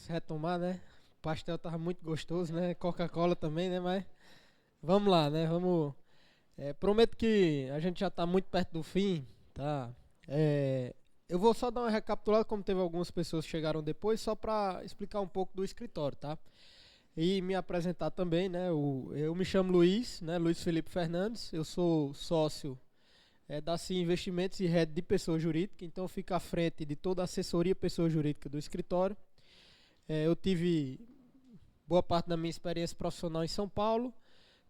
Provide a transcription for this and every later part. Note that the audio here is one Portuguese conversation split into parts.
Retomar, né? O pastel tava muito gostoso, né? Coca-Cola também, né? Mas vamos lá, né? Vamos. Prometo que a gente já está muito perto do fim, tá? Eu vou só dar uma recapitulada, como teve algumas pessoas que chegaram depois, só para explicar um pouco do escritório, tá? E me apresentar também, né? Eu me chamo Luiz, né? Luiz Felipe Fernandes. Eu sou sócio da CI Investimentos e head de pessoa jurídica, então eu fico à frente de toda a assessoria pessoa jurídica do escritório. Eu tive boa parte da minha experiência profissional em São Paulo,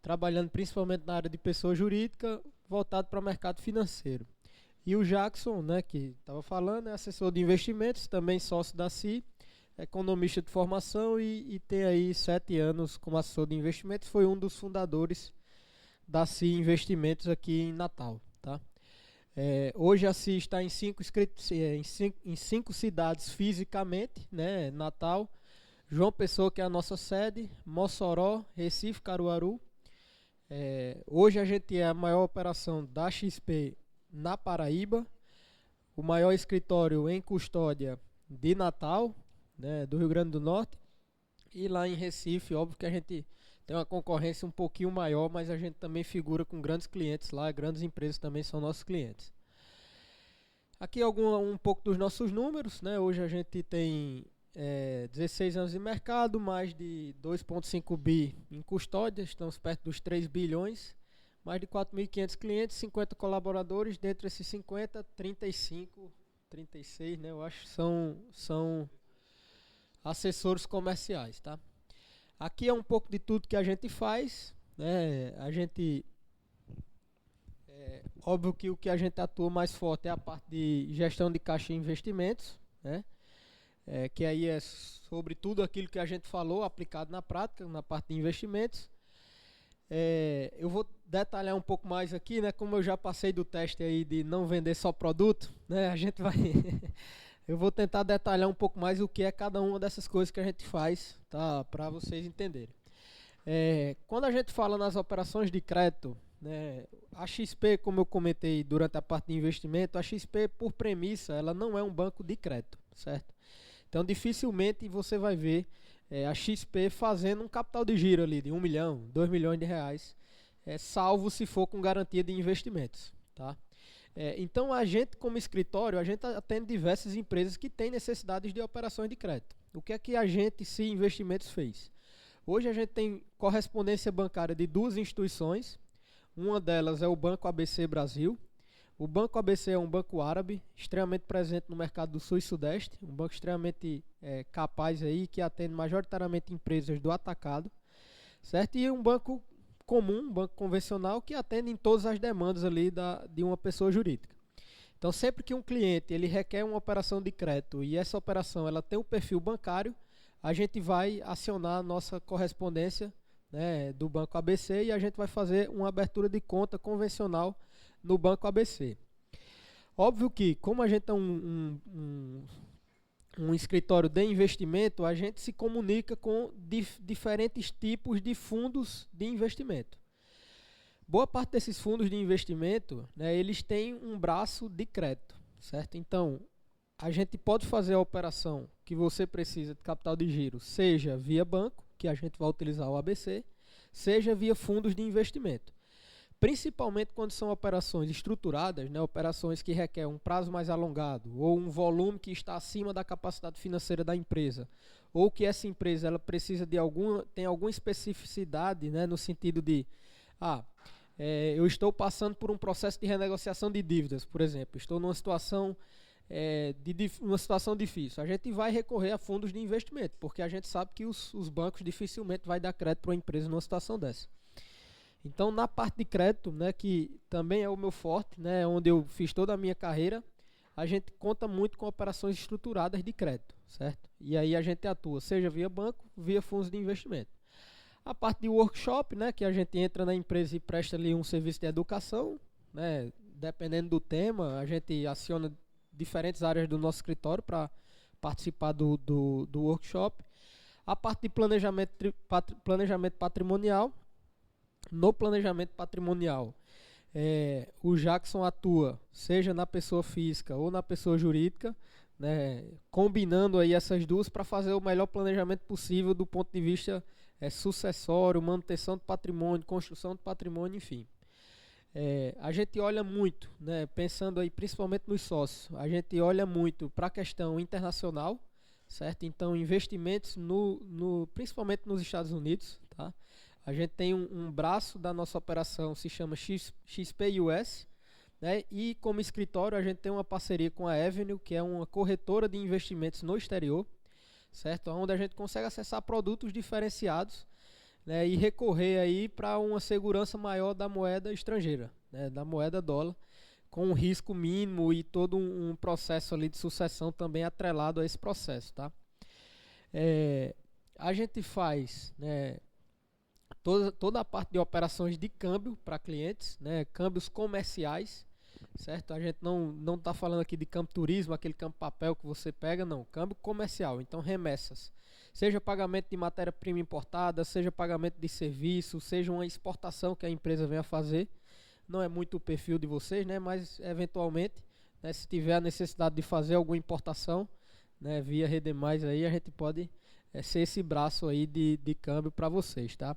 trabalhando principalmente na área de pessoa jurídica, voltado para o mercado financeiro. E o Jackson, né, que estava falando, é assessor de investimentos, também sócio da CI, economista de formação e tem aí 7 anos como assessor de investimentos, foi um dos fundadores da CI Investimentos aqui em Natal. Tá? Hoje a CI está em cinco cidades fisicamente, né, Natal, João Pessoa, que é a nossa sede, Mossoró, Recife, Caruaru. Hoje a gente é a maior operação da XP na Paraíba, o maior escritório em custódia de Natal, né, do Rio Grande do Norte, e lá em Recife, óbvio que a gente tem uma concorrência um pouquinho maior, mas a gente também figura com grandes clientes lá, grandes empresas também são nossos clientes. Aqui um pouco dos nossos números, né? Hoje a gente tem 16 anos de mercado, mais de 2,5 bi em custódia, estamos perto dos 3 bilhões, mais de 4.500 clientes, 50 colaboradores, dentre esses 50, 35, 36, né, eu acho, são assessores comerciais, tá? Aqui é um pouco de tudo que a gente faz, né? Óbvio que o que a gente atua mais forte é a parte de gestão de caixa e investimentos, né? Que aí é sobre tudo aquilo que a gente falou, aplicado na prática, na parte de investimentos. Eu vou detalhar um pouco mais aqui, né? Como eu já passei do teste aí de não vender só produto, né? A gente vai eu vou tentar detalhar um pouco mais o que é cada uma dessas coisas que a gente faz, tá? Para vocês entenderem. Quando a gente fala nas operações de crédito, né, a XP, como eu comentei durante a parte de investimento, a XP, por premissa, ela não é um banco de crédito, certo? Então, dificilmente você vai ver a XP fazendo um capital de giro ali de 1 milhão, 2 milhões de reais, salvo se for com garantia de investimentos, tá? Então, a gente, como escritório, a gente atende diversas empresas que têm necessidades de operações de crédito. O que é que a gente, CI Investimentos, fez? Hoje a gente tem correspondência bancária de duas instituições. Uma delas é o Banco ABC Brasil. O Banco ABC é um banco árabe, extremamente presente no mercado do Sul e Sudeste, um banco extremamente capaz aí, que atende majoritariamente empresas do atacado, certo? E um banco comum, um banco convencional, que atende em todas as demandas ali de uma pessoa jurídica. Então, sempre que um cliente ele requer uma operação de crédito e essa operação ela tem um perfil bancário, a gente vai acionar a nossa correspondência, né, do Banco ABC e a gente vai fazer uma abertura de conta convencional no Banco ABC. Óbvio que, como a gente é um escritório de investimento, a gente se comunica com diferentes tipos de fundos de investimento. Boa parte desses fundos de investimento, né, eles têm um braço de crédito, certo? Então, a gente pode fazer a operação que você precisa de capital de giro, seja via banco, que a gente vai utilizar o ABC, seja via fundos de investimento. Principalmente quando são operações estruturadas, né, operações que requerem um prazo mais alongado, ou um volume que está acima da capacidade financeira da empresa, ou que essa empresa ela precisa de tem alguma especificidade, né, no sentido de, eu estou passando por um processo de renegociação de dívidas, por exemplo, estou numa situação uma situação difícil. A gente vai recorrer a fundos de investimento, porque a gente sabe que os bancos dificilmente vai dar crédito para uma empresa numa situação dessa. Então, na parte de crédito, né, que também é o meu forte, né, onde eu fiz toda a minha carreira, a gente conta muito com operações estruturadas de crédito, certo? E aí a gente atua, seja via banco, via fundos de investimento. A parte de workshop, né, que a gente entra na empresa e presta ali um serviço de educação, né, dependendo do tema, a gente aciona diferentes áreas do nosso escritório para participar do workshop. A parte de planejamento patrimonial. No planejamento patrimonial, O Jackson atua, seja na pessoa física ou na pessoa jurídica, né, combinando aí essas duas para fazer o melhor planejamento possível do ponto de vista sucessório, manutenção do patrimônio, construção do patrimônio, enfim. A gente olha muito, né, pensando aí principalmente nos sócios, a gente olha muito para a questão internacional, certo? Então, investimentos principalmente nos Estados Unidos, tá? A gente tem um braço da nossa operação, se chama XP US, né? E como escritório a gente tem uma parceria com a Avenue, que é uma corretora de investimentos no exterior, certo? Onde a gente consegue acessar produtos diferenciados, né, e recorrer aí para uma segurança maior da moeda estrangeira, né, da moeda dólar, com um risco mínimo e todo um processo ali de sucessão também atrelado a esse processo, tá? A gente faz, né, toda a parte de operações de câmbio para clientes, né, câmbios comerciais, certo? A gente não está falando aqui de câmbio turismo, aquele câmbio papel que você pega, não, câmbio comercial, então remessas. Seja pagamento de matéria-prima importada, seja pagamento de serviço, seja uma exportação que a empresa venha fazer. Não é muito o perfil de vocês, né? Mas eventualmente, né, se tiver a necessidade de fazer alguma importação, né, via Redemais aí, a gente pode ser esse braço aí de câmbio para vocês, tá?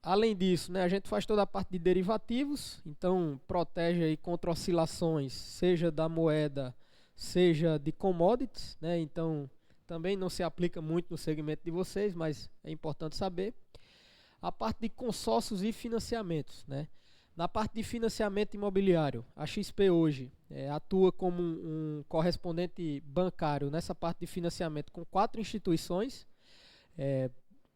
Além disso, né, a gente faz toda a parte de derivativos, então protege aí contra oscilações, seja da moeda, seja de commodities, né? Então também não se aplica muito no segmento de vocês, mas é importante saber. A parte de consórcios e financiamentos, né? Na parte de financiamento imobiliário, a XP hoje atua como um correspondente bancário nessa parte de financiamento com 4 instituições,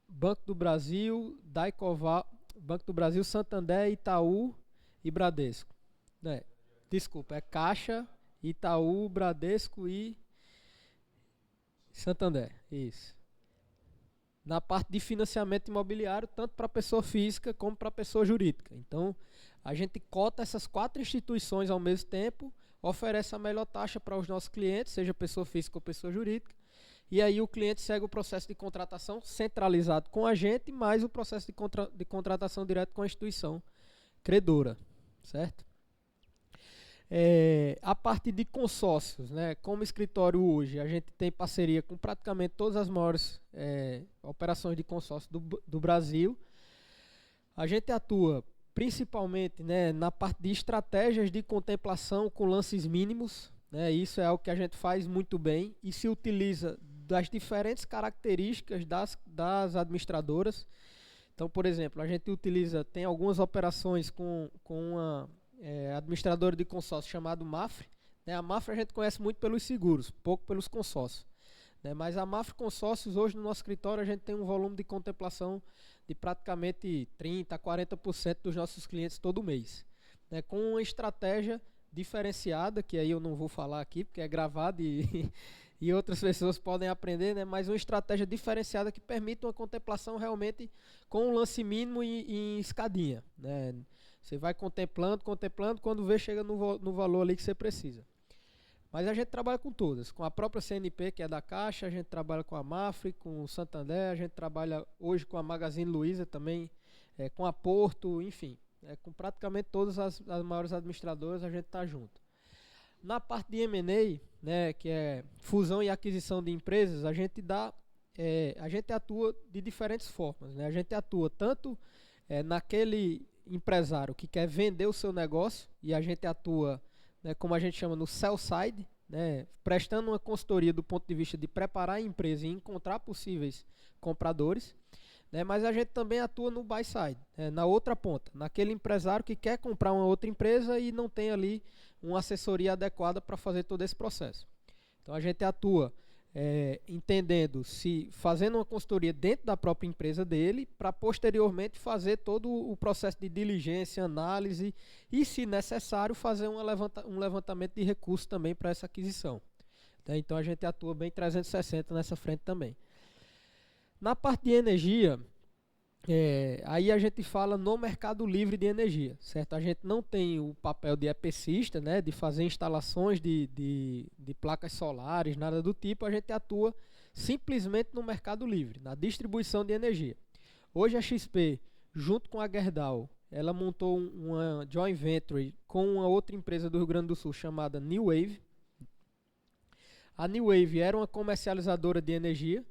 Banco do Brasil, Daicoval, Banco do Brasil, Santander, Itaú e Bradesco. Desculpa, é Caixa, Itaú, Bradesco e Santander, isso. Na parte de financiamento imobiliário, tanto para pessoa física como para pessoa jurídica. Então, a gente cota essas 4 instituições ao mesmo tempo, oferece a melhor taxa para os nossos clientes, seja pessoa física ou pessoa jurídica, e aí o cliente segue o processo de contratação centralizado com a gente, mais o processo de contratação direto com a instituição credora, certo? A parte de consórcios, né? Como escritório hoje, a gente tem parceria com praticamente todas as maiores operações de consórcio do Brasil. A gente atua principalmente, né, na parte de estratégias de contemplação com lances mínimos, né? Isso é algo que a gente faz muito bem e se utiliza das diferentes características das administradoras. Então, por exemplo, a gente tem algumas operações com uma administradora de consórcio chamado Mafre, né? A Mafre a gente conhece muito pelos seguros, pouco pelos consórcios, né? Mas a Mafre Consórcios hoje no nosso escritório a gente tem um volume de contemplação de praticamente 30% a 40% dos nossos clientes todo mês, né? Com uma estratégia diferenciada, que aí eu não vou falar aqui porque é gravado e outras pessoas podem aprender, né? Mas uma estratégia diferenciada que permite uma contemplação realmente com um lance mínimo e em escadinha, né? Você vai contemplando, quando vê, chega no valor ali que você precisa. Mas a gente trabalha com todas, com a própria CNP, que é da Caixa, a gente trabalha com a Mafre, com o Santander, a gente trabalha hoje com a Magazine Luiza também, com a Porto, enfim, com praticamente todas as maiores administradoras a gente está junto. Na parte de M&A, né, que é fusão e aquisição de empresas, a gente atua de diferentes formas, né? A gente atua tanto naquele empresário que quer vender o seu negócio e a gente atua, né, como a gente chama, no sell side, né, prestando uma consultoria do ponto de vista de preparar a empresa e encontrar possíveis compradores, né, mas a gente também atua no buy side, na outra ponta, naquele empresário que quer comprar uma outra empresa e não tem ali uma assessoria adequada para fazer todo esse processo. Então a gente atua fazendo uma consultoria dentro da própria empresa dele, para posteriormente fazer todo o processo de diligência, análise e, se necessário, fazer um levantamento de recursos também para essa aquisição. Então a gente atua bem 360 nessa frente também. Na parte de energia, aí a gente fala no mercado livre de energia, certo? A gente não tem o papel de EPCista, né, de fazer instalações de placas solares, nada do tipo. A gente atua simplesmente no mercado livre, na distribuição de energia. Hoje a XP, junto com a Gerdau, ela montou uma joint venture com uma outra empresa do Rio Grande do Sul chamada New Wave. A New Wave era uma comercializadora de energia,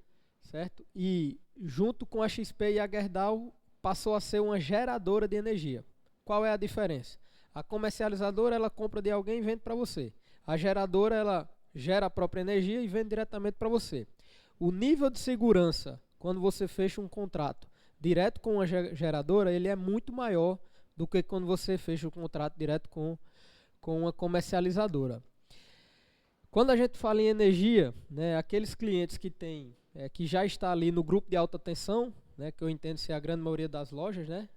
certo? E junto com a XP e a Gerdau passou a ser uma geradora de energia. Qual é a diferença? A comercializadora ela compra de alguém e vende para você. A geradora ela gera a própria energia e vende diretamente para você. O nível de segurança, quando você fecha um contrato direto com a geradora, ele é muito maior do que quando você fecha um contrato direto com uma comercializadora. Quando a gente fala em energia, né, aqueles clientes que já está ali no grupo de alta tensão, né, que eu entendo ser a grande maioria das lojas, né,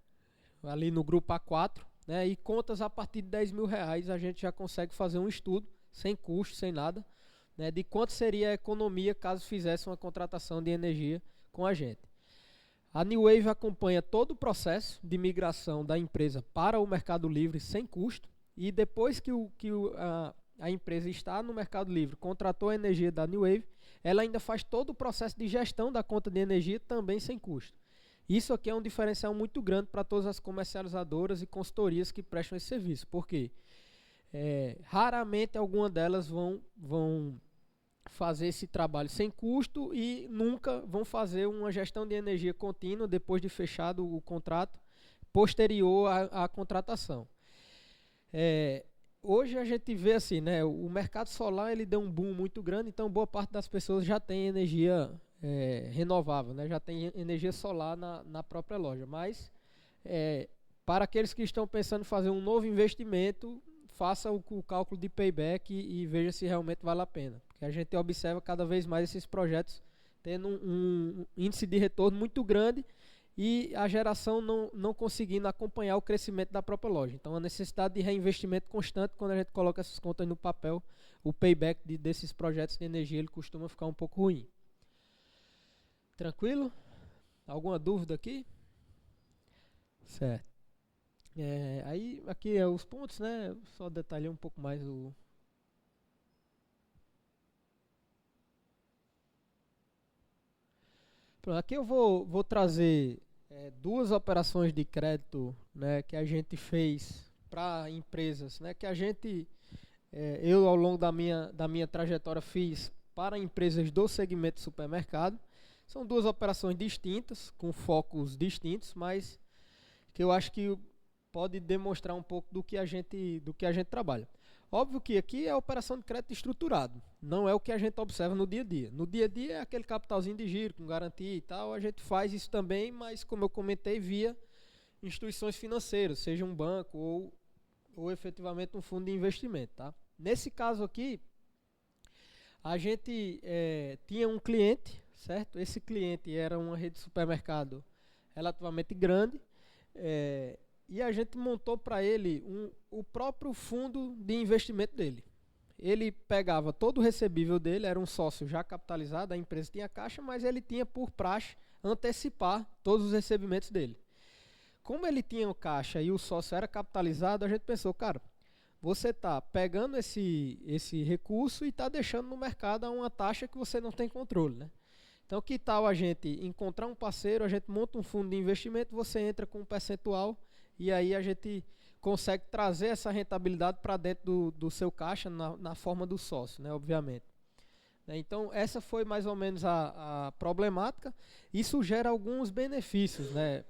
ali no grupo A4, né, e contas a partir de R$10.000, a gente já consegue fazer um estudo, sem custo, sem nada, né, de quanto seria a economia caso fizesse uma contratação de energia com a gente. A New Wave acompanha todo o processo de migração da empresa para o Mercado Livre sem custo, e depois que a empresa está no Mercado Livre, contratou a energia da New Wave, ela ainda faz todo o processo de gestão da conta de energia também sem custo. Isso aqui é um diferencial muito grande para todas as comercializadoras e consultorias que prestam esse serviço, porque raramente alguma delas vão fazer esse trabalho sem custo e nunca vão fazer uma gestão de energia contínua depois de fechado o contrato posterior à contratação. Hoje a gente vê assim, né, o mercado solar ele deu um boom muito grande, então boa parte das pessoas já tem energia renovável, né, já tem energia solar na própria loja, mas para aqueles que estão pensando em fazer um novo investimento, faça o cálculo de payback e veja se realmente vale a pena, porque a gente observa cada vez mais esses projetos tendo um índice de retorno muito grande e a geração não conseguindo acompanhar o crescimento da própria loja. Então a necessidade de reinvestimento constante, quando a gente coloca essas contas no papel, o payback desses projetos de energia ele costuma ficar um pouco ruim. Tranquilo? Alguma dúvida aqui? Certo. Aí aqui é os pontos, né? Só detalhei um pouco mais o... Pronto, aqui eu vou trazer duas operações de crédito, né, que a gente fez para empresas, né, que eu ao longo da minha trajetória fiz para empresas do segmento de supermercado. São duas operações distintas, com focos distintos, mas que eu acho que pode demonstrar um pouco do que a gente trabalha. Óbvio que aqui é a operação de crédito estruturado, não é o que a gente observa no dia a dia. No dia a dia é aquele capitalzinho de giro, com garantia e tal, a gente faz isso também, mas como eu comentei, via instituições financeiras, seja um banco ou efetivamente um fundo de investimento. Tá? Nesse caso aqui, a gente tinha um cliente, certo? Esse cliente era uma rede de supermercado relativamente grande, e a gente montou para ele o próprio fundo de investimento dele. Ele pegava todo o recebível dele, era um sócio já capitalizado, a empresa tinha caixa, mas ele tinha por praxe antecipar todos os recebimentos dele. Como ele tinha caixa e o sócio era capitalizado, a gente pensou, cara, você está pegando esse recurso e está deixando no mercado a uma taxa que você não tem controle, né? Então, que tal a gente encontrar um parceiro, a gente monta um fundo de investimento, você entra com um percentual e aí a gente consegue trazer essa rentabilidade para dentro do seu caixa na forma do sócio, né, obviamente. Então, essa foi mais ou menos a problemática. Isso gera alguns benefícios, né?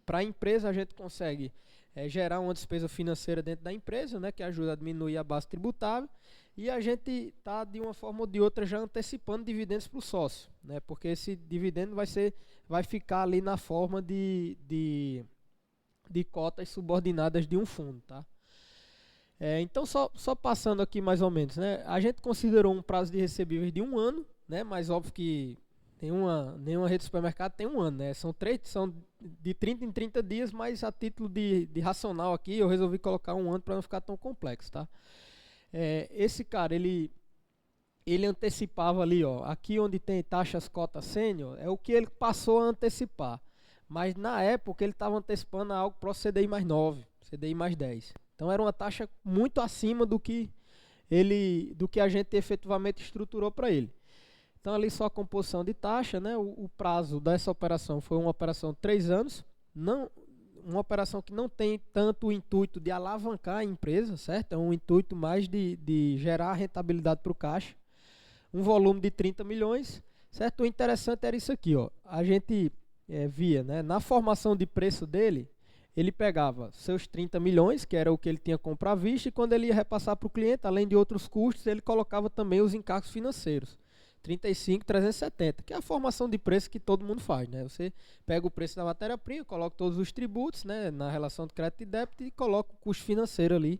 Para a empresa, a gente consegue gerar uma despesa financeira dentro da empresa, né, que ajuda a diminuir a base tributável, e a gente está, de uma forma ou de outra, já antecipando dividendos para o sócio, né, porque esse dividendo vai ficar ali na forma de cotas subordinadas de um fundo. Tá? Então, só passando aqui mais ou menos, né, a gente considerou um prazo de recebíveis de 1 ano, né, mas óbvio que nenhuma rede de supermercado tem 1 ano, né? São de 30 em 30 dias, mas a título de racional aqui, eu resolvi colocar 1 ano para não ficar tão complexo, tá? Esse cara, ele antecipava ali, ó, aqui onde tem taxas cota sênior, é o que ele passou a antecipar. Mas na época ele estava antecipando algo para o CDI mais 9, CDI mais 10. Então era uma taxa muito acima do que a gente efetivamente estruturou para ele. Então ali só a composição de taxa, né? O prazo dessa operação foi uma operação de 3 anos. Não, uma operação que não tem tanto o intuito de alavancar a empresa, certo? É um intuito mais de gerar rentabilidade para o caixa. Um volume de 30 milhões, certo? O interessante era isso aqui, ó. A gente via, né, na formação de preço dele, ele pegava seus 30 milhões, que era o que ele tinha compra à vista, e quando ele ia repassar para o cliente, além de outros custos, ele colocava também os encargos financeiros. 35.370, que é a formação de preço que todo mundo faz, né? Você pega o preço da matéria-prima, coloca todos os tributos, né, na relação de crédito e débito e coloca o custo financeiro ali,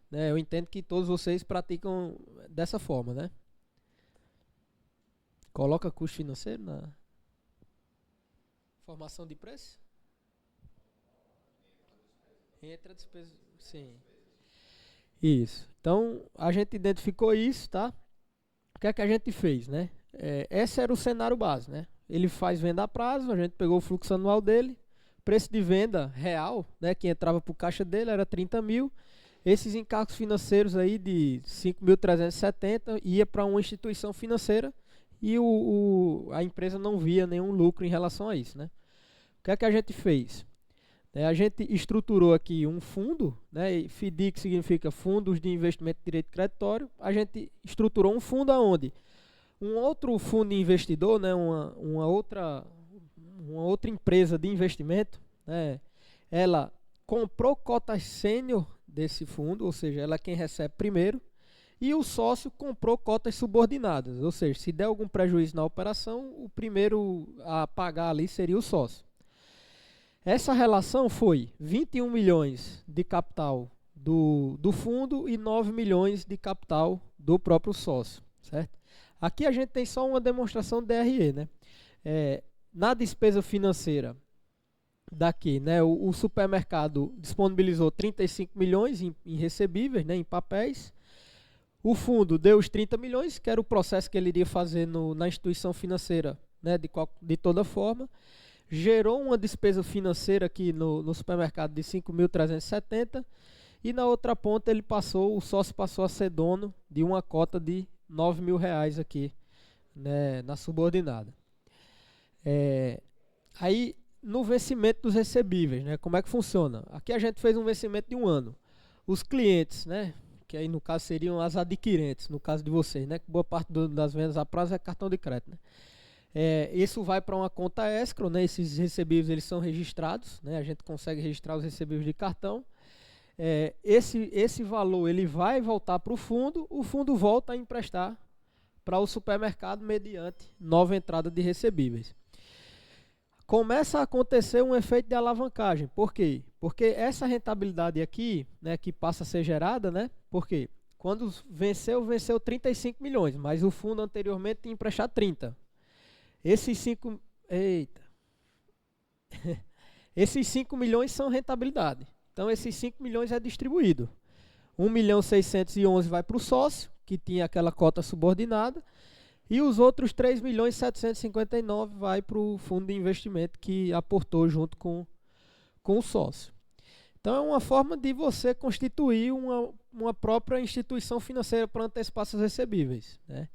né? Eu entendo que todos vocês praticam dessa forma, né? Coloca custo financeiro na formação de preço? Entra despesa, sim. Isso. Então, a gente identificou isso, tá? O que é que a gente fez, né? Esse era o cenário base, né? Ele faz venda a prazo, a gente pegou o fluxo anual dele, preço de venda real, né, que entrava para o caixa dele era 30 mil. Esses encargos financeiros aí de 5.370 ia para uma instituição financeira e a empresa não via nenhum lucro em relação a isso, né? O que é que a gente fez? A gente estruturou aqui um fundo, né, e FDIC significa Fundos de Investimento de Direito Creditório. A gente estruturou um fundo onde um outro fundo investidor, né, uma outra empresa de investimento, né, ela comprou cotas sênior desse fundo, ou seja, ela é quem recebe primeiro, e o sócio comprou cotas subordinadas, ou seja, se der algum prejuízo na operação, o primeiro a pagar ali seria o sócio. Essa relação foi 21 milhões de capital do fundo e 9 milhões de capital do próprio sócio, certo? Aqui a gente tem só uma demonstração de DRE, né? Na despesa financeira daqui, né, o supermercado disponibilizou 35 milhões em recebíveis, né, em papéis. O fundo deu os 30 milhões, que era o processo que ele iria fazer na instituição financeira, né, de toda forma. Gerou uma despesa financeira aqui no supermercado de 5.370 e na outra ponta o sócio passou a ser dono de uma cota de 9 mil reais aqui, né, na subordinada. Aí no vencimento dos recebíveis, né, como é que funciona? Aqui a gente fez um vencimento de 1 ano. Os clientes, né, que aí no caso seriam as adquirentes, no caso de vocês, né, que boa parte das vendas a prazo é cartão de crédito, né? Isso vai para uma conta escrow, né? Esses recebíveis eles são registrados, né? A gente consegue registrar os recebíveis de cartão. Esse valor ele vai voltar para o fundo volta a emprestar para o supermercado mediante nova entrada de recebíveis. Começa a acontecer um efeito de alavancagem. Por quê? Porque essa rentabilidade aqui, né, que passa a ser gerada, né? Por quê? Quando venceu 35 milhões, mas o fundo anteriormente tinha emprestado 30. Esses 5 milhões são rentabilidade. Então, esses 5 milhões é distribuído. 1.611.000 vai para o sócio, que tinha aquela cota subordinada, e os outros 3.759.000 vai para o fundo de investimento que aportou junto com o sócio. Então, é uma forma de você constituir uma própria instituição financeira para antecipar seus recebíveis, né?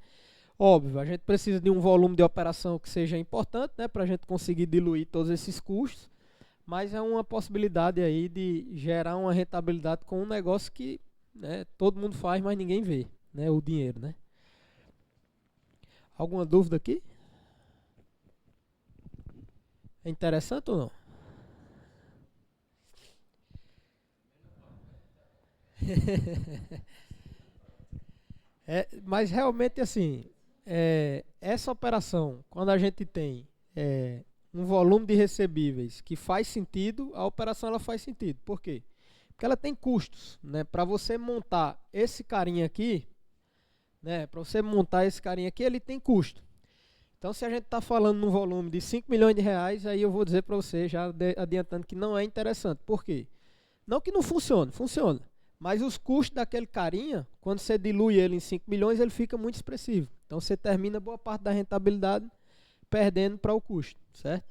Óbvio, a gente precisa de um volume de operação que seja importante, né, para a gente conseguir diluir todos esses custos, mas é uma possibilidade aí de gerar uma rentabilidade com um negócio que, né, todo mundo faz, mas ninguém vê, né, o dinheiro, né? Alguma dúvida aqui? É interessante ou não? Mas realmente assim, essa operação, quando a gente tem um volume de recebíveis que faz sentido, a operação ela faz sentido. Por quê? Porque ela tem custos, né? Para você montar esse carinha aqui, né? Para você montar esse carinha aqui, ele tem custo. Então, se a gente está falando num volume de 5 milhões de reais, aí eu vou dizer para você, já adiantando, que não é interessante. Por quê? Não que não funcione, funciona. Mas os custos daquele carinha, quando você dilui ele em 5 milhões, ele fica muito expressivo. Então você termina boa parte da rentabilidade perdendo para o custo, certo?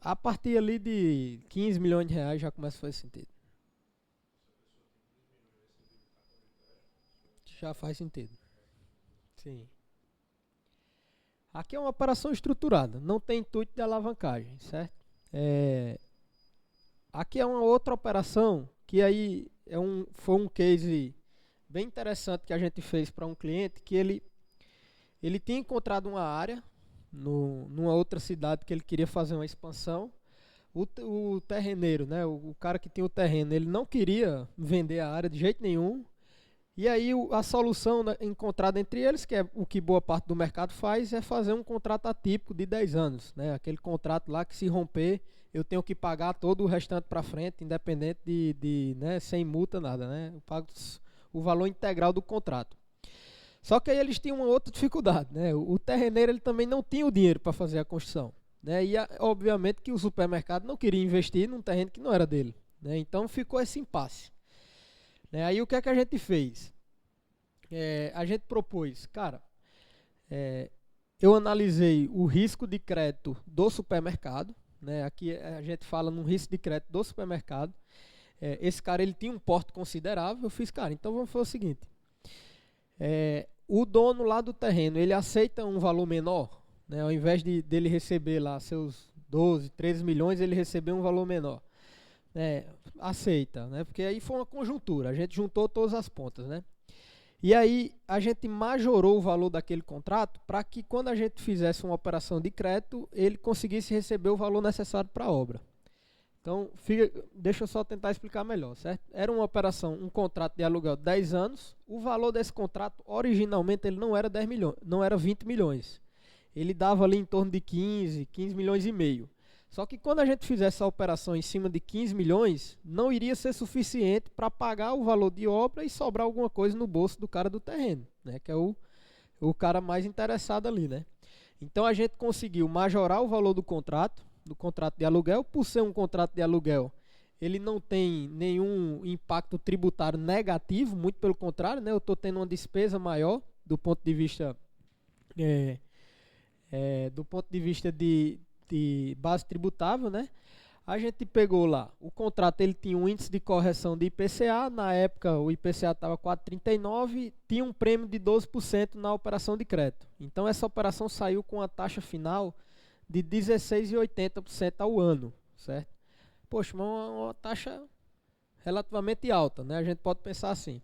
A partir ali de 15 milhões de reais já começa a fazer sentido. Já faz sentido. Sim. Aqui é uma operação estruturada, não tem intuito de alavancagem, certo? Aqui é uma outra operação que aí foi um case bem interessante que a gente fez para um cliente que ele tinha encontrado uma área numa outra cidade que ele queria fazer uma expansão. O terreneiro, né, o cara que tinha o terreno, ele não queria vender a área de jeito nenhum. E aí a solução encontrada entre eles, que é o que boa parte do mercado faz, é fazer um contrato atípico de 10 anos. Né? Aquele contrato lá que se romper, eu tenho que pagar todo o restante para frente, independente né, sem multa, nada. Né? Eu pago o valor integral do contrato. Só que aí eles tinham uma outra dificuldade. Né? O terreneiro ele também não tinha o dinheiro para fazer a construção. Né? E obviamente que o supermercado não queria investir num terreno que não era dele. Né? Então ficou esse impasse. Aí o que é que a gente fez? A gente propôs, cara, eu analisei o risco de crédito do supermercado, né? Aqui a gente fala no risco de crédito do supermercado. Esse cara ele tinha um porte considerável. Eu fiz, cara, então vamos fazer o seguinte: o dono lá do terreno ele aceita um valor menor, né? Ao invés dele receber lá seus 12, 13 milhões, ele recebeu um valor menor. Aceita, né? Porque aí foi uma conjuntura, a gente juntou todas as pontas, né? E aí a gente majorou o valor daquele contrato para que quando a gente fizesse uma operação de crédito, ele conseguisse receber o valor necessário para a obra. Então, deixa eu só tentar explicar melhor, certo? Era uma operação, um contrato de aluguel de 10 anos, o valor desse contrato, originalmente, ele não era 10 milhões, não era 20 milhões. Ele dava ali em torno de 15 milhões e meio. Só que quando a gente fizesse a operação em cima de 15 milhões, não iria ser suficiente para pagar o valor de obra e sobrar alguma coisa no bolso do cara do terreno, né? Que é o cara mais interessado ali, né? Então a gente conseguiu majorar o valor do contrato de aluguel. Por ser um contrato de aluguel, ele não tem nenhum impacto tributário negativo, muito pelo contrário, né? Eu estou tendo uma despesa maior do ponto de vista de base tributável, né? A gente pegou lá, o contrato ele tinha um índice de correção de IPCA, na época o IPCA estava 4,39, tinha um prêmio de 12% na operação de crédito. Então essa operação saiu com a taxa final de 16,80% ao ano, certo? Poxa, uma taxa relativamente alta, né? A gente pode pensar assim.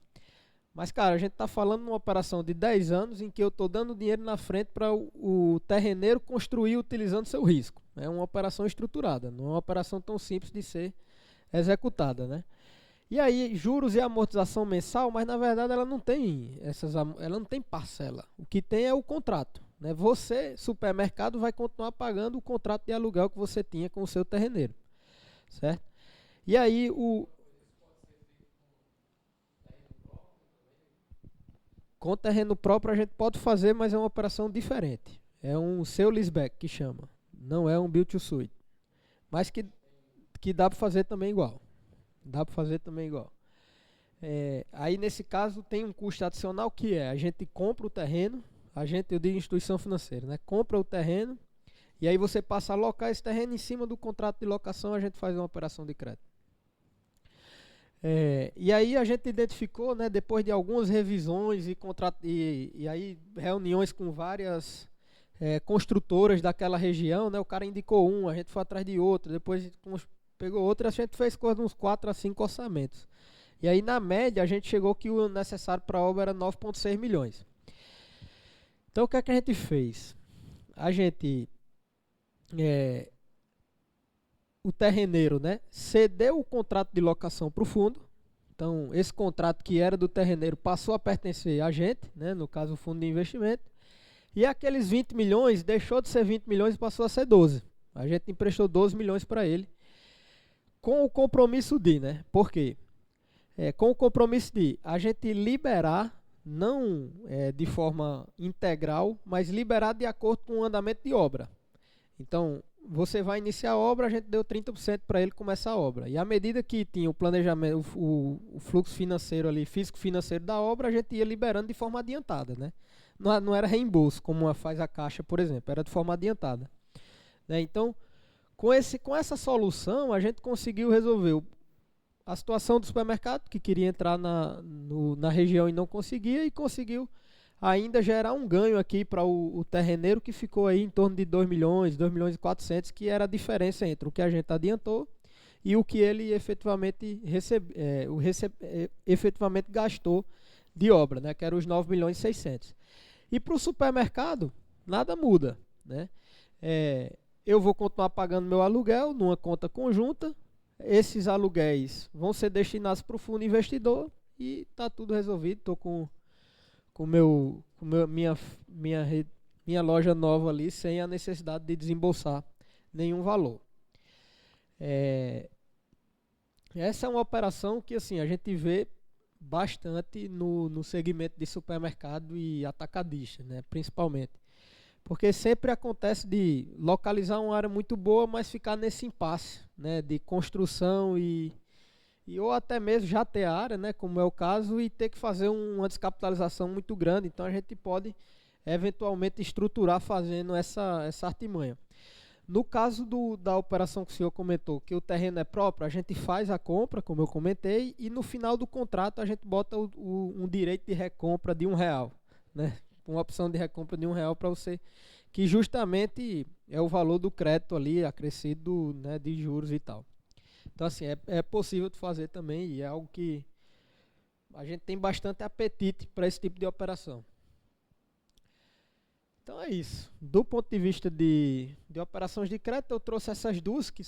Mas, cara, a gente está falando de uma operação de 10 anos em que eu estou dando dinheiro na frente para o terreneiro construir utilizando seu risco. É uma operação estruturada, não é uma operação tão simples de ser executada, né? E aí, juros e amortização mensal, mas na verdade ela não tem parcela. O que tem é o contrato, né? Você, supermercado, vai continuar pagando o contrato de aluguel que você tinha com o seu terreneiro, certo? E aí, com terreno próprio a gente pode fazer, mas é uma operação diferente. É um sale-leaseback que chama. Não é um build to suit. Mas que dá para fazer também igual. Aí nesse caso tem um custo adicional que é, a gente compra o terreno, eu digo instituição financeira, né? Compra o terreno e aí você passa a alocar esse terreno em cima do contrato de locação, a gente faz uma operação de crédito. E aí a gente identificou, né, depois de algumas revisões e aí reuniões com várias construtoras daquela região, né, o cara indicou um, a gente foi atrás de outro, depois pegou outro, a gente fez coisa de uns 4 a 5 orçamentos. E aí na média a gente chegou que o necessário para a obra era 9,6 milhões. Então o que é que a gente fez? A gente... o terreneiro, né, cedeu o contrato de locação para o fundo. Então, esse contrato que era do terreneiro passou a pertencer a gente, né, no caso o fundo de investimento. E aqueles 20 milhões deixou de ser 20 milhões e passou a ser 12. A gente emprestou 12 milhões para ele. Com o compromisso de, né? Por quê? Com o compromisso de a gente liberar, não de forma integral, mas liberar de acordo com o andamento de obra. Então, você vai iniciar a obra, a gente deu 30% para ele começar a obra. E à medida que tinha o planejamento, o fluxo financeiro ali, físico-financeiro da obra, a gente ia liberando de forma adiantada, né? Não era reembolso, como faz a Caixa, por exemplo, era de forma adiantada. Né? Então, com essa solução, a gente conseguiu resolver a situação do supermercado, que queria entrar na região e não conseguia, e conseguiu ainda gerar um ganho aqui para o terreneiro que ficou aí em torno de 2 milhões, 2 milhões e 400, que era a diferença entre o que a gente adiantou e o que ele efetivamente gastou de obra, né, que era os 9 milhões e 600. E para o supermercado, nada muda, né? Eu vou continuar pagando meu aluguel numa conta conjunta, esses aluguéis vão ser destinados para o fundo investidor e está tudo resolvido. Estou minha loja nova ali sem a necessidade de desembolsar nenhum valor. Essa é uma operação que assim, a gente vê bastante no segmento de supermercado e atacadista, né, principalmente. Porque sempre acontece de localizar uma área muito boa, mas ficar nesse impasse, né, de construção ou até mesmo já ter a área, né, como é o caso, e ter que fazer uma descapitalização muito grande. Então a gente pode eventualmente estruturar fazendo essa artimanha. No caso da operação que o senhor comentou, que o terreno é próprio, a gente faz a compra, como eu comentei, e no final do contrato a gente bota um direito de recompra de R$1, né? Uma opção de recompra de R$1 para você, que justamente é o valor do crédito ali, acrescido, né, de juros e tal. Então assim, é possível de fazer também e é algo que a gente tem bastante apetite para esse tipo de operação. Então é isso. Do ponto de vista de operações de crédito, eu trouxe essas duas, que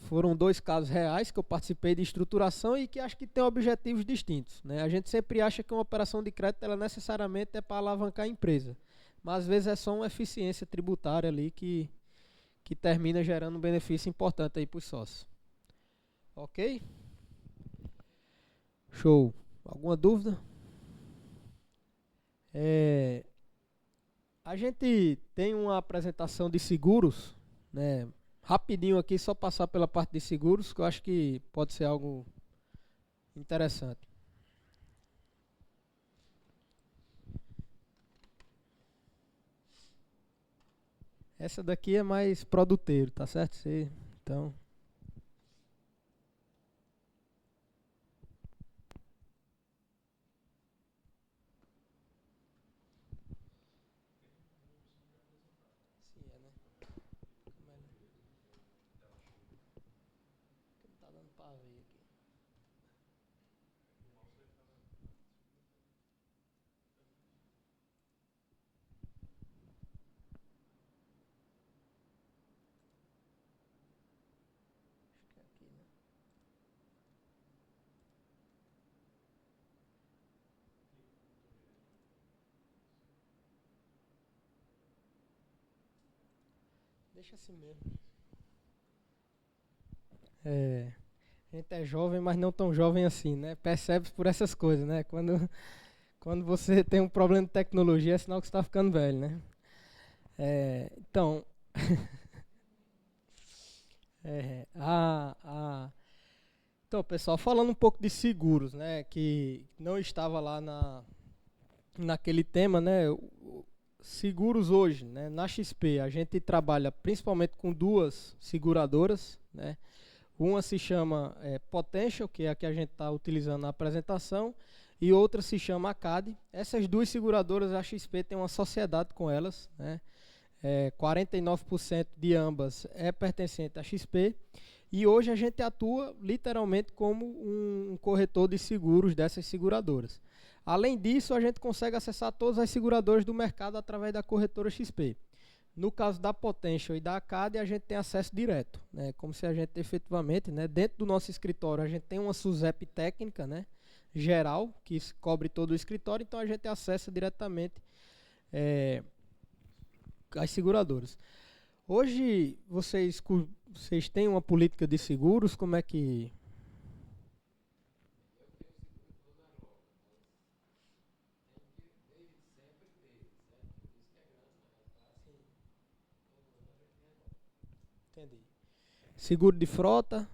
foram 2 casos reais que eu participei de estruturação e que acho que têm objetivos distintos, né? A gente sempre acha que uma operação de crédito ela necessariamente é para alavancar a empresa, mas às vezes é só uma eficiência tributária ali que termina gerando um benefício importante aí para os sócios. Ok? Show. Alguma dúvida? A gente tem uma apresentação de seguros, né? Rapidinho aqui, só passar pela parte de seguros, que eu acho que pode ser algo interessante. Essa daqui é mais produteiro, tá certo? Então, sim, né? Não tá dando pra ver aqui. Acho que é aqui, né? Deixa assim mesmo. A gente é jovem, mas não tão jovem assim, né? Percebe por essas coisas, né? Quando você tem um problema de tecnologia, é sinal que você está ficando velho, né? Então, então, pessoal, falando um pouco de seguros, né? Que não estava lá naquele tema, né? Seguros hoje, né? Na XP, a gente trabalha principalmente com 2 seguradoras, né? Uma se chama Potential, que é a que a gente está utilizando na apresentação, e outra se chama ACAD. Essas 2 seguradoras, a XP tem uma sociedade com elas, né? 49% de ambas é pertencente à XP, e hoje a gente atua literalmente como um corretor de seguros dessas seguradoras. Além disso, a gente consegue acessar todas as seguradoras do mercado através da corretora XP. No caso da Potential e da ACAD, a gente tem acesso direto, né? Como se a gente efetivamente, né, dentro do nosso escritório, a gente tem uma SUSEP técnica, né, geral, que cobre todo o escritório, então a gente acessa diretamente as seguradoras. Hoje, vocês têm uma política de seguros, como é que... Entendi. Seguro de frota?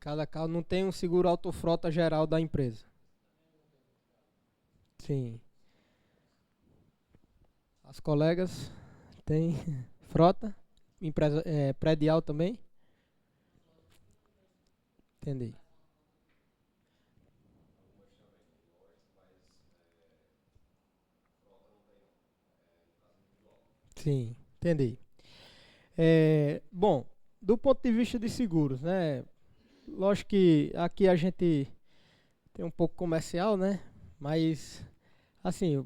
Cada carro não tem um seguro autofrota geral da empresa? Sim. As colegas têm frota? Empresa, predial também? Entendi. Sim, entendi. Bom, do ponto de vista de seguros, né? Lógico que aqui a gente tem um pouco comercial, né? Mas, assim,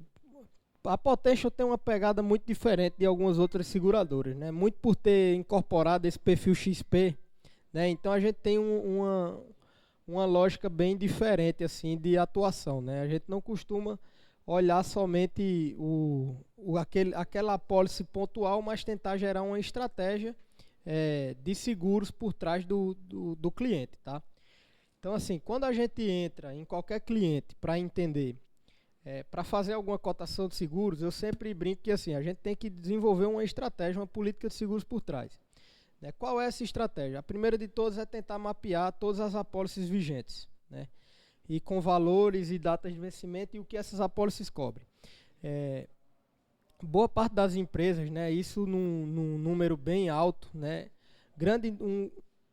a Potential tem uma pegada muito diferente de algumas outras seguradoras, né? Muito por ter incorporado esse perfil XP, né? Então a gente tem uma lógica bem diferente assim de atuação, né? A gente não costuma olhar somente aquela apólice pontual, mas tentar gerar uma estratégia de seguros por trás do cliente, tá? Então, assim, quando a gente entra em qualquer cliente para entender, para fazer alguma cotação de seguros, eu sempre brinco que assim, a gente tem que desenvolver uma estratégia, uma política de seguros por trás. Né? Qual é essa estratégia? A primeira de todas é tentar mapear todas as apólices vigentes, né? E com valores e datas de vencimento e o que essas apólices cobrem. Boa parte das empresas, né, isso num número bem alto, né,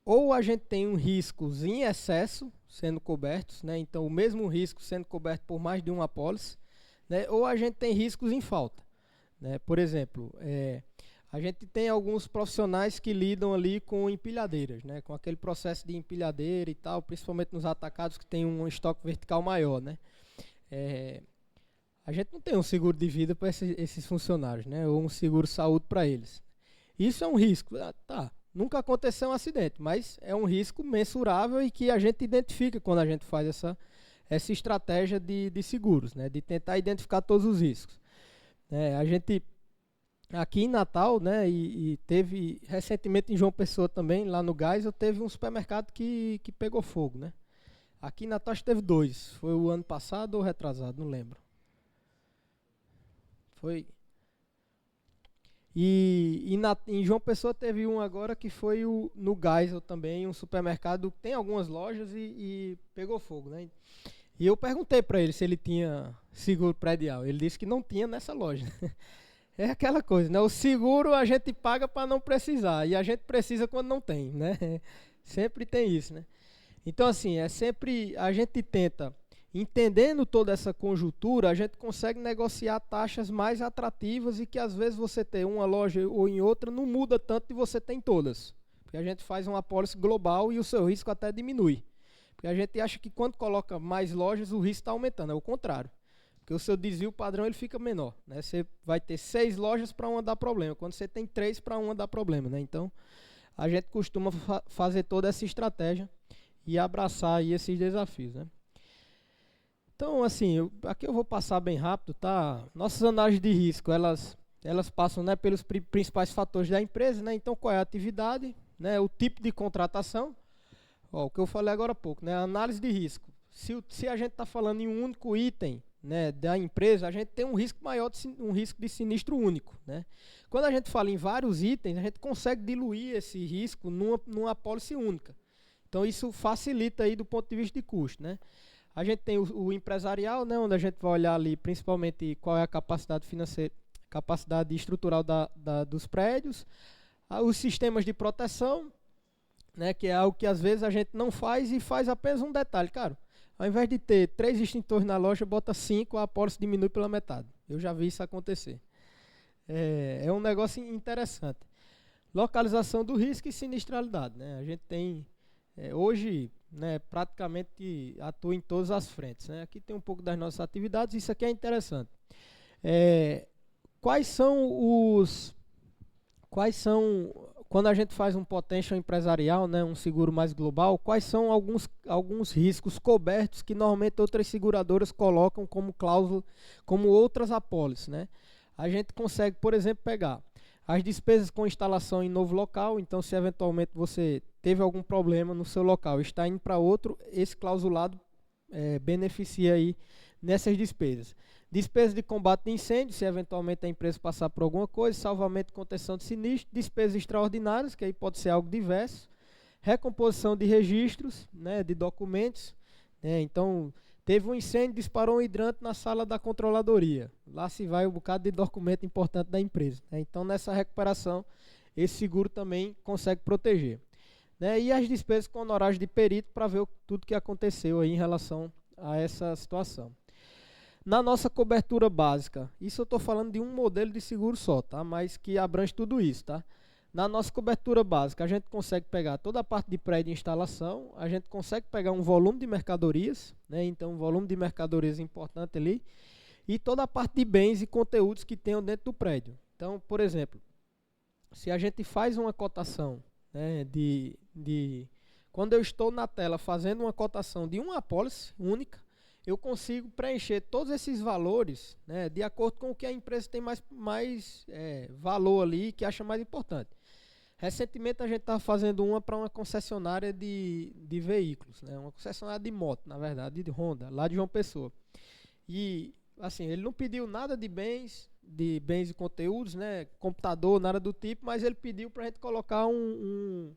ou a gente tem riscos em excesso sendo cobertos, né, então o mesmo risco sendo coberto por mais de uma apólice, né, ou a gente tem riscos em falta. Né. Por exemplo, a gente tem alguns profissionais que lidam ali com empilhadeiras, né, com aquele processo de empilhadeira e tal, principalmente nos atacados que tem um estoque vertical maior, né. A gente não tem um seguro de vida para esses funcionários, né, ou um seguro saúde para eles. Isso é um risco. Tá, nunca aconteceu um acidente, mas é um risco mensurável e que a gente identifica quando a gente faz essa estratégia de seguros, né, de tentar identificar todos os riscos. A gente, aqui em Natal, né, e teve recentemente em João Pessoa também, lá no Geisel, teve um supermercado que pegou fogo. Né. Aqui em Natal teve 2, foi o ano passado ou retrasado, não lembro. Foi. Em João Pessoa teve um agora que foi no Geisel também, um supermercado que tem algumas lojas e pegou fogo, né? E eu perguntei para ele se ele tinha seguro predial. Ele disse que não tinha nessa loja. É aquela coisa, né? O seguro a gente paga para não precisar e a gente precisa quando não tem, né? Sempre tem isso, né? Então, assim, sempre a gente tenta, entendendo toda essa conjuntura, a gente consegue negociar taxas mais atrativas e que às vezes você ter uma loja ou em outra não muda tanto de você ter em todas. Porque a gente faz uma apólice global e o seu risco até diminui. Porque a gente acha que quando coloca mais lojas o risco está aumentando, é o contrário. Porque o seu desvio padrão ele fica menor. Né? Você vai ter 6 lojas para uma dar problema, quando você tem 3 para uma dar problema. Né? Então, a gente costuma fazer toda essa estratégia e abraçar aí esses desafios. Né? Então, assim, aqui eu vou passar bem rápido, tá? Nossas análises de risco, elas passam, né, pelos principais fatores da empresa, né? Então, qual é a atividade, né? O tipo de contratação, o que eu falei agora há pouco, né? A análise de risco. Se a gente está falando em um único item, né, da empresa, a gente tem um risco maior, um risco de sinistro único, né? Quando a gente fala em vários itens, a gente consegue diluir esse risco numa apólice única. Então, isso facilita aí do ponto de vista de custo, né? A gente tem o empresarial, né, onde a gente vai olhar ali principalmente qual é a capacidade financeira, capacidade estrutural dos prédios, os sistemas de proteção, né, que é algo que às vezes a gente não faz e faz apenas um detalhe. Cara, ao invés de ter 3 extintores na loja, bota 5, a apólice diminui pela metade. Eu já vi isso acontecer. É um negócio interessante. Localização do risco e sinistralidade. Né? A gente tem, hoje, né, praticamente atua em todas as frentes. Né? Aqui tem um pouco das nossas atividades, isso aqui é interessante. Quais são, quando a gente faz um potential empresarial, né, um seguro mais global, quais são alguns riscos cobertos que normalmente outras seguradoras colocam como cláusula, como outras apólices, né? A gente consegue, por exemplo, pegar as despesas com instalação em novo local, então se eventualmente você teve algum problema no seu local e está indo para outro, esse clausulado beneficia aí nessas despesas. Despesas de combate de incêndio, se eventualmente a empresa passar por alguma coisa, salvamento e contenção de sinistro, despesas extraordinárias, que aí pode ser algo diverso, recomposição de registros, né, de documentos, né, então teve um incêndio, disparou um hidrante na sala da controladoria, lá se vai um bocado de documento importante da empresa, né, então nessa recuperação esse seguro também consegue proteger. Né, e as despesas com honorários de perito para ver tudo que aconteceu aí em relação a essa situação. Na nossa cobertura básica, isso eu estou falando de um modelo de seguro só, tá? Mas que abrange tudo isso, tá? Na nossa cobertura básica, a gente consegue pegar toda a parte de prédio e instalação, a gente consegue pegar um volume de mercadorias, né? Então, um volume de mercadorias importante ali, e toda a parte de bens e conteúdos que tenham dentro do prédio. Então, por exemplo, se a gente faz uma cotação, né, quando eu estou na tela fazendo uma cotação de uma apólice única, eu consigo preencher todos esses valores, né, de acordo com o que a empresa tem mais valor ali, que acha mais importante. Recentemente a gente estava fazendo uma para uma concessionária de veículos, né, uma concessionária de moto, na verdade, de Honda, lá de João Pessoa. E assim, ele não pediu nada de bens e conteúdos, né, computador, nada do tipo, mas ele pediu para a gente colocar um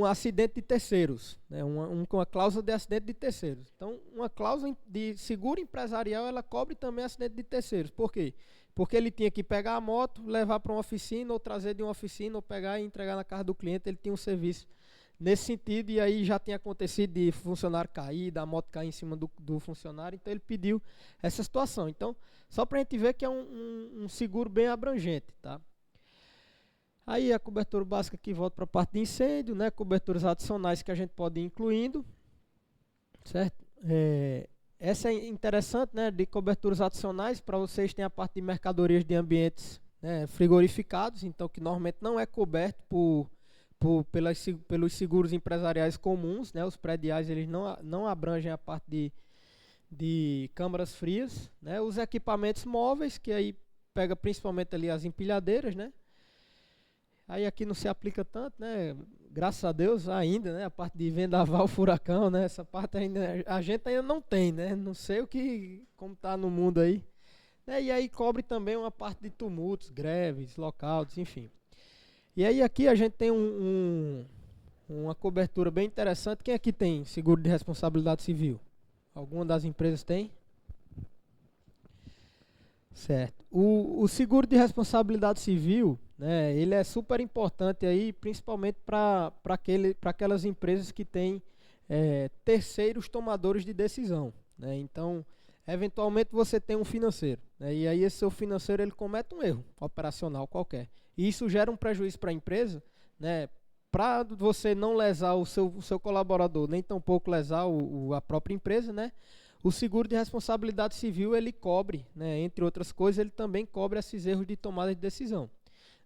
acidente de terceiros, né, uma cláusula de acidente de terceiros. Então, uma cláusula de seguro empresarial, ela cobre também acidente de terceiros. Por quê? Porque ele tinha que pegar a moto, levar para uma oficina, ou trazer de uma oficina, ou pegar e entregar na casa do cliente. Ele tinha um serviço nesse sentido, e aí já tinha acontecido de funcionário cair, da moto cair em cima do funcionário, então ele pediu essa situação. Então, só para a gente ver que é um seguro bem abrangente, tá? Aí a cobertura básica aqui volta para a parte de incêndio, né? Coberturas adicionais que a gente pode ir incluindo, certo? Essa é interessante, né? De coberturas adicionais, para vocês tem a parte de mercadorias de ambientes, né, frigorificados, então que normalmente não é coberto pelos seguros empresariais comuns, né? Os prediais eles não abrangem a parte de câmaras frias, né? Os equipamentos móveis, que aí pega principalmente ali as empilhadeiras, né? Aí aqui não se aplica tanto, né? Graças a Deus ainda, né? A parte de vendaval, furacão, né? Essa parte ainda a gente ainda não tem, né? Não sei como está no mundo aí, né? E aí cobre também uma parte de tumultos, greves, lockouts, enfim. E aí aqui a gente tem uma cobertura bem interessante. Quem aqui tem seguro de responsabilidade civil? Alguma das empresas tem? Certo. O seguro de responsabilidade civil, né, ele é super importante aí, principalmente para aquelas empresas que têm terceiros tomadores de decisão, né? Então, eventualmente você tem um financeiro, né, e aí esse seu financeiro ele comete um erro operacional qualquer. E isso gera um prejuízo para a empresa, né, para você não lesar o seu colaborador, nem tampouco lesar a própria empresa, né? O seguro de responsabilidade civil, ele cobre, né, entre outras coisas, ele também cobre esses erros de tomada de decisão,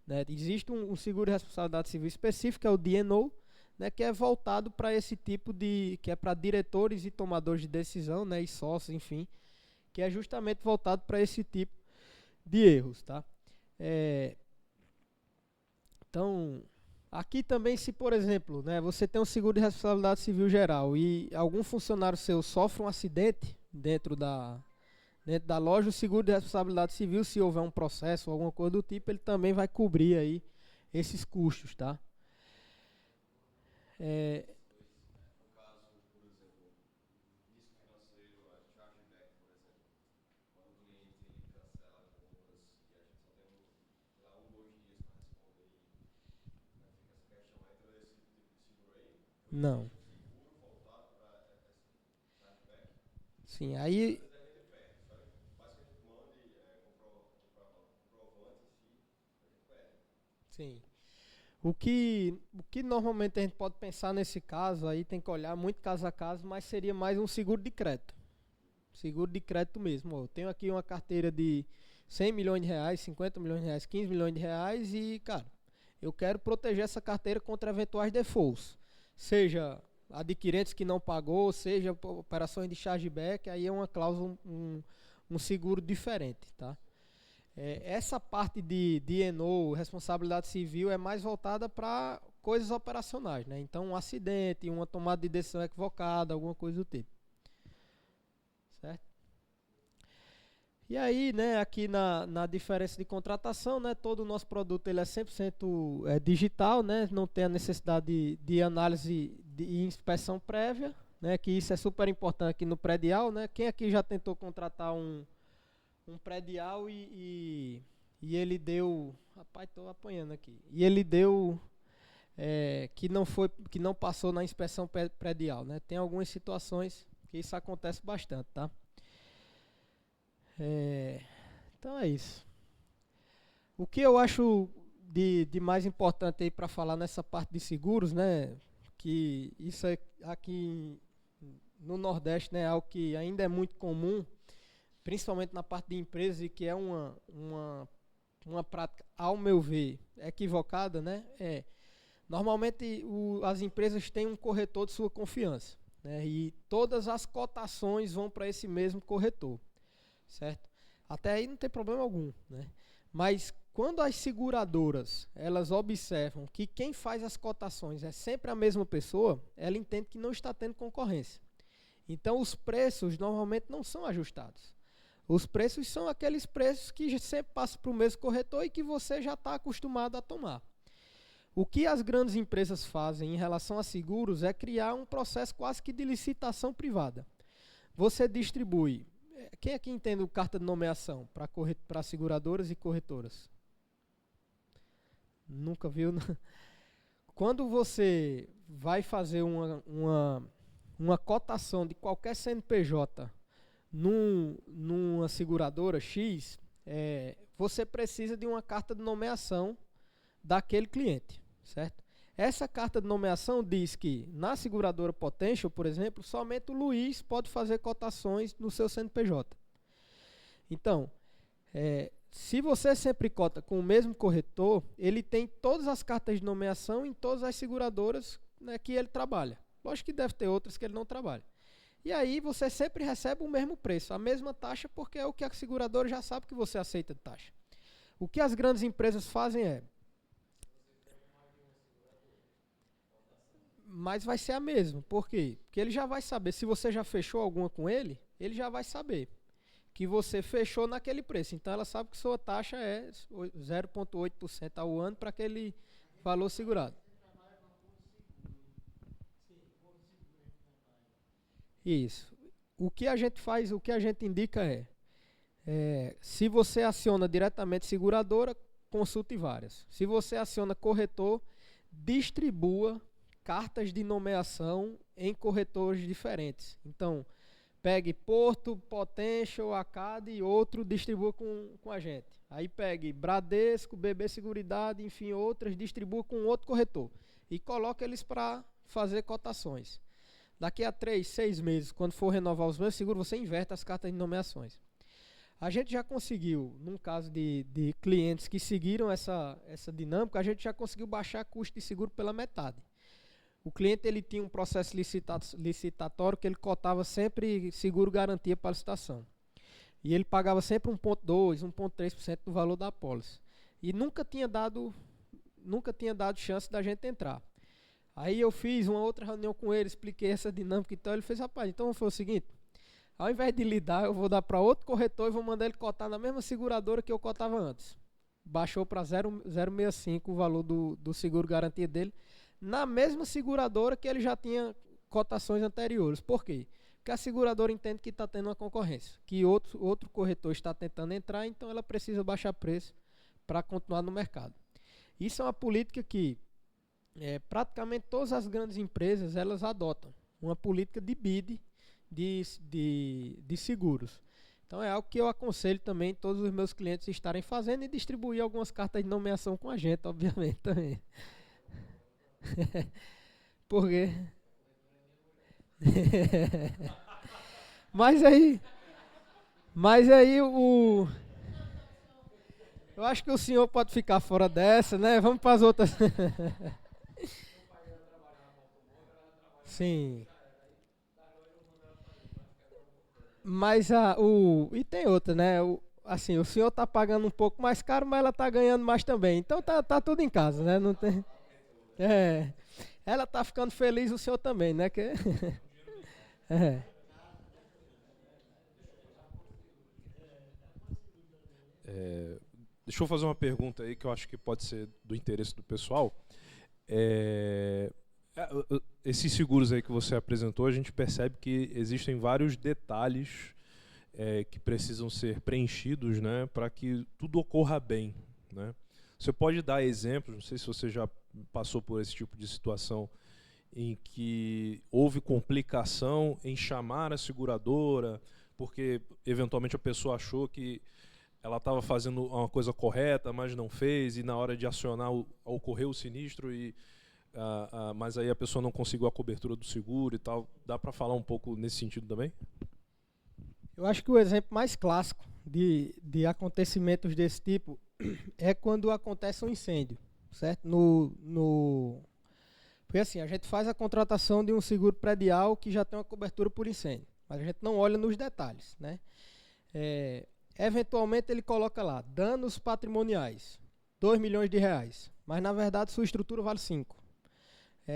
né? Existe um seguro de responsabilidade civil específico, é o D&O, né, que é voltado para esse tipo que é para diretores e tomadores de decisão, né, e sócios, enfim, que é justamente voltado para esse tipo de erros, tá? Então, aqui também, se por exemplo, né, você tem um seguro de responsabilidade civil geral e algum funcionário seu sofre um acidente dentro da loja, o seguro de responsabilidade civil, se houver um processo ou alguma coisa do tipo, ele também vai cobrir aí esses custos, tá? Não. Sim, aí. Sim. O que normalmente a gente pode pensar nesse caso aí, tem que olhar muito caso a caso, mas seria mais um seguro de crédito. Seguro de crédito mesmo. Ó, eu tenho aqui uma carteira de 100 milhões de reais, 50 milhões de reais, 15 milhões de reais e, cara, eu quero proteger essa carteira contra eventuais defaults. Seja adquirentes que não pagou, seja operações de chargeback, aí é uma cláusula, um seguro diferente, tá? Essa parte de D&O, responsabilidade civil, é mais voltada para coisas operacionais, né? Então, um acidente, uma tomada de decisão equivocada, alguma coisa do tipo. Certo? E aí, né, aqui na diferença de contratação, né, todo o nosso produto ele é 100% digital, né? Não tem a necessidade de análise e inspeção prévia, né? Que isso é super importante aqui no predial, né? Quem aqui já tentou contratar um predial e ele deu, rapaz, estou apanhando aqui, e ele deu que não passou na inspeção predial, né? Tem algumas situações porque isso acontece bastante, tá? Então é isso. O que eu acho de mais importante aí para falar nessa parte de seguros, né? Que isso é aqui no Nordeste, né, algo que ainda é muito comum, principalmente na parte de empresas, e que é uma prática, ao meu ver, equivocada, né? Normalmente as empresas têm um corretor de sua confiança, né? E todas as cotações vão para esse mesmo corretor, certo? Até aí não tem problema algum, né? Mas quando as seguradoras elas observam que quem faz as cotações é sempre a mesma pessoa, ela entende que não está tendo concorrência. Então os preços normalmente não são ajustados. Os preços são aqueles preços que sempre passam para o mesmo corretor e que você já está acostumado a tomar. O que as grandes empresas fazem em relação a seguros é criar um processo quase que de licitação privada. Você distribui. Quem aqui entende o carta de nomeação para seguradoras e corretoras? Nunca viu? Quando você vai fazer uma cotação de qualquer CNPJ numa seguradora X, você precisa de uma carta de nomeação daquele cliente, certo? Essa carta de nomeação diz que na seguradora Potential, por exemplo, somente o Luiz pode fazer cotações no seu CNPJ. Então, se você sempre cota com o mesmo corretor, ele tem todas as cartas de nomeação em todas as seguradoras, né, que ele trabalha. Lógico que deve ter outras que ele não trabalha. E aí você sempre recebe o mesmo preço, a mesma taxa, porque é o que a seguradora já sabe que você aceita de taxa. O que as grandes empresas fazem mas vai ser a mesma. Por quê? Porque ele já vai saber, se você já fechou alguma com ele, ele já vai saber que você fechou naquele preço. Então ela sabe que sua taxa é 0,8% ao ano para aquele valor segurado. Isso. O que a gente faz, o que a gente indica se você aciona diretamente seguradora, consulte várias. Se você aciona corretor, distribua cartas de nomeação em corretores diferentes. Então, pegue Porto, Potential, Acad e outro, distribua com a gente. Aí pegue Bradesco, BB Seguridade, enfim, outras, distribua com outro corretor. E coloque eles para fazer cotações. Daqui a 3, 6 meses, quando for renovar os meus seguros, você inverte as cartas de nomeações. A gente já conseguiu, num caso de clientes que seguiram essa dinâmica, a gente já conseguiu baixar custo de seguro pela metade. O cliente ele tinha um processo licitatório que ele cotava sempre seguro garantia para a licitação. E ele pagava sempre 1,2%, 1,3% do valor da apólice. E nunca tinha dado chance da gente entrar. Aí eu fiz uma outra reunião com ele, expliquei essa dinâmica e tal. Ele fez, rapaz, então foi o seguinte, ao invés de lidar, eu vou dar para outro corretor e vou mandar ele cotar na mesma seguradora que eu cotava antes. Baixou para 0,65 o valor do seguro garantia dele, na mesma seguradora que ele já tinha cotações anteriores. Por quê? Porque a seguradora entende que está tendo uma concorrência, que outro corretor está tentando entrar, então ela precisa baixar preço para continuar no mercado. Isso é uma política que praticamente todas as grandes empresas elas adotam, uma política de bid de seguros. Então é algo que eu aconselho também todos os meus clientes estarem fazendo e distribuir algumas cartas de nomeação com a gente, obviamente, também. Por quê? Mas aí eu acho que o senhor pode ficar fora dessa, né? Vamos para as outras. Sim. Mas e tem outra, né? Assim, o senhor está pagando um pouco mais caro, mas ela está ganhando mais também. Então tá tudo em casa, né? Não tem. Ela tá ficando feliz, o senhor também, né? Deixa eu fazer uma pergunta aí que eu acho que pode ser do interesse do pessoal. Esses seguros aí que você apresentou, a gente percebe que existem vários detalhes que precisam ser preenchidos, né, para que tudo ocorra bem, né? Você pode dar exemplos, não sei se você já passou por esse tipo de situação, em que houve complicação em chamar a seguradora, porque eventualmente a pessoa achou que ela estava fazendo uma coisa correta, mas não fez, e na hora de acionar ocorreu o sinistro, mas aí a pessoa não conseguiu a cobertura do seguro e tal. Dá para falar um pouco nesse sentido também? Eu acho que o exemplo mais clássico de acontecimentos desse tipo é quando acontece um incêndio, certo? Porque assim, a gente faz a contratação de um seguro predial que já tem uma cobertura por incêndio, mas a gente não olha nos detalhes, né? Eventualmente ele coloca lá, danos patrimoniais, R$ 2 milhões, mas na verdade sua estrutura vale 5.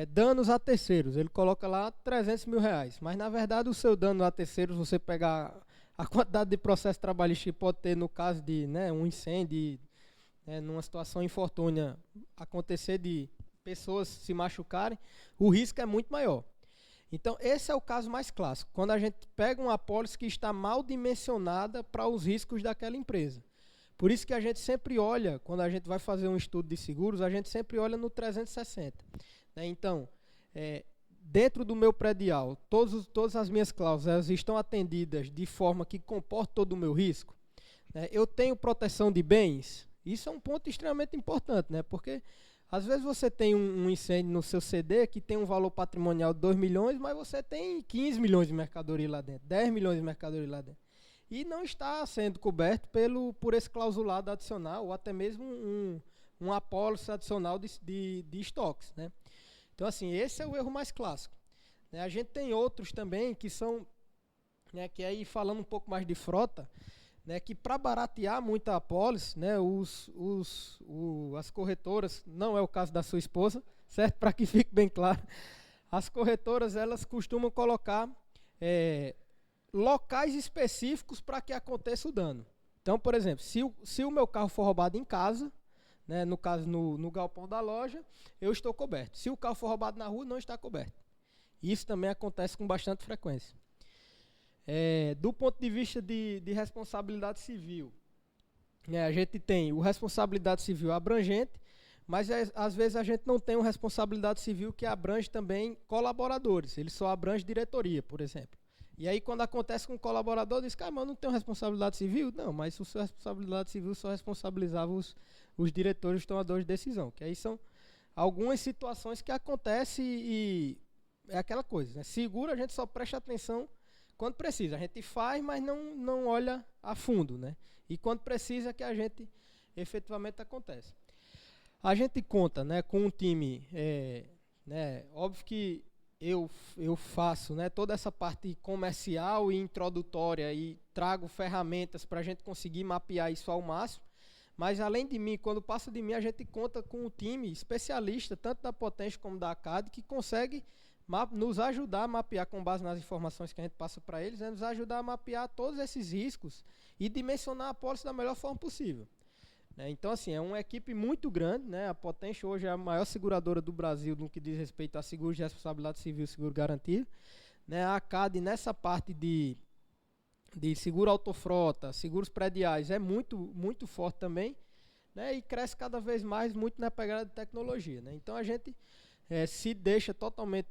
Danos a terceiros, ele coloca lá R$ 300 mil, mas na verdade o seu dano a terceiros, você pegar a quantidade de processo trabalhista que pode ter no caso de, né, um incêndio, numa situação infortúnia, acontecer de pessoas se machucarem, o risco é muito maior. Então, esse é o caso mais clássico, quando a gente pega uma apólice que está mal dimensionada para os riscos daquela empresa. Por isso que a gente sempre olha, quando a gente vai fazer um estudo de seguros, a gente sempre olha no 360. Né? Então, dentro do meu predial, todas as minhas cláusulas estão atendidas de forma que comporte todo o meu risco. Né? Eu tenho proteção de bens, isso é um ponto extremamente importante, né? Porque às vezes você tem um incêndio no seu CD que tem um valor patrimonial de 2 milhões, mas você tem 15 milhões de mercadoria lá dentro, 10 milhões de mercadoria lá dentro. E não está sendo coberto por esse clausulado adicional ou até mesmo um apólice adicional de estoques, né? Então, assim, esse é o erro mais clássico. Né? A gente tem outros também que são, né, que aí falando um pouco mais de frota, né, que para baratear muito a apólice, né, as corretoras, não é o caso da sua esposa, certo? Para que fique bem claro, as corretoras elas costumam colocar locais específicos para que aconteça o dano. Então, por exemplo, se o meu carro for roubado em casa, né, no caso no galpão da loja, eu estou coberto. Se o carro for roubado na rua, não está coberto. Isso também acontece com bastante frequência. Do ponto de vista de responsabilidade civil, a gente tem o responsabilidade civil abrangente, mas às vezes a gente não tem uma responsabilidade civil que abrange também colaboradores, ele só abrange diretoria, por exemplo. E aí quando acontece com o colaborador, diz, cara, mas eu não tenho responsabilidade civil? Não, mas a sua responsabilidade civil só responsabilizava os diretores, os tomadores de decisão, que aí são algumas situações que acontecem e é aquela coisa, né? Seguro a gente só presta atenção quando precisa, a gente faz, mas não olha a fundo, né? E quando precisa que a gente efetivamente acontece. A gente conta, né, com um time, né, óbvio que eu faço, né, toda essa parte comercial e introdutória e trago ferramentas para a gente conseguir mapear isso ao máximo, mas além de mim, quando passa de mim, a gente conta com um time especialista, tanto da Potente como da ACAD, que consegue nos ajudar a mapear com base nas informações que a gente passa para eles, nos ajudar a mapear todos esses riscos e dimensionar a apólice da melhor forma possível. Então, assim, é uma equipe muito grande, né? A Potente hoje é a maior seguradora do Brasil no que diz respeito a seguros de responsabilidade civil e seguro garantido. Né? A ACAD, nessa parte de seguro autofrota, seguros prediais, é muito, muito forte também, né? E cresce cada vez mais muito na pegada de tecnologia. Né? Então, a gente se deixa totalmente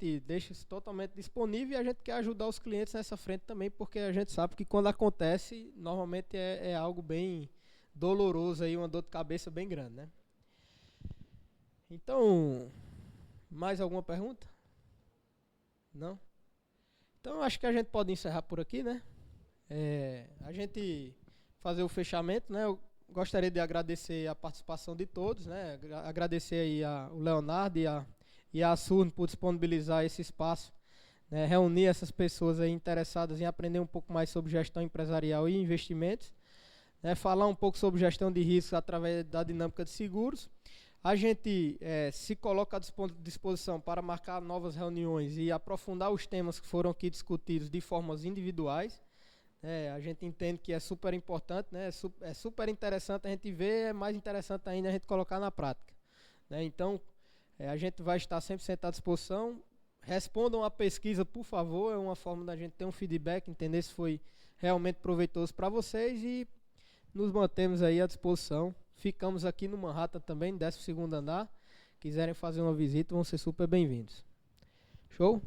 disponível e a gente quer ajudar os clientes nessa frente também, porque a gente sabe que quando acontece, normalmente é algo bem doloroso, aí, uma dor de cabeça bem grande, né? Então, mais alguma pergunta? Não? Então, acho que a gente pode encerrar por aqui, né? A gente fazer o fechamento, né? Eu gostaria de agradecer a participação de todos, né? Agradecer aí o Leonardo e a Surne por disponibilizar esse espaço, né? Reunir essas pessoas aí interessadas em aprender um pouco mais sobre gestão empresarial e investimentos, né? Falar um pouco sobre gestão de riscos através da dinâmica de seguros. A gente se coloca à disposição para marcar novas reuniões e aprofundar os temas que foram aqui discutidos de formas individuais. A gente entende que é super importante, né? É super interessante a gente ver, é mais interessante ainda a gente colocar na prática. Né? Então, a gente vai estar sempre à disposição. Respondam a pesquisa, por favor, é uma forma da gente ter um feedback, entender se foi realmente proveitoso para vocês e nos mantemos aí à disposição. Ficamos aqui no Manhattan também, no 12º andar. Quiserem fazer uma visita, vão ser super bem-vindos. Show?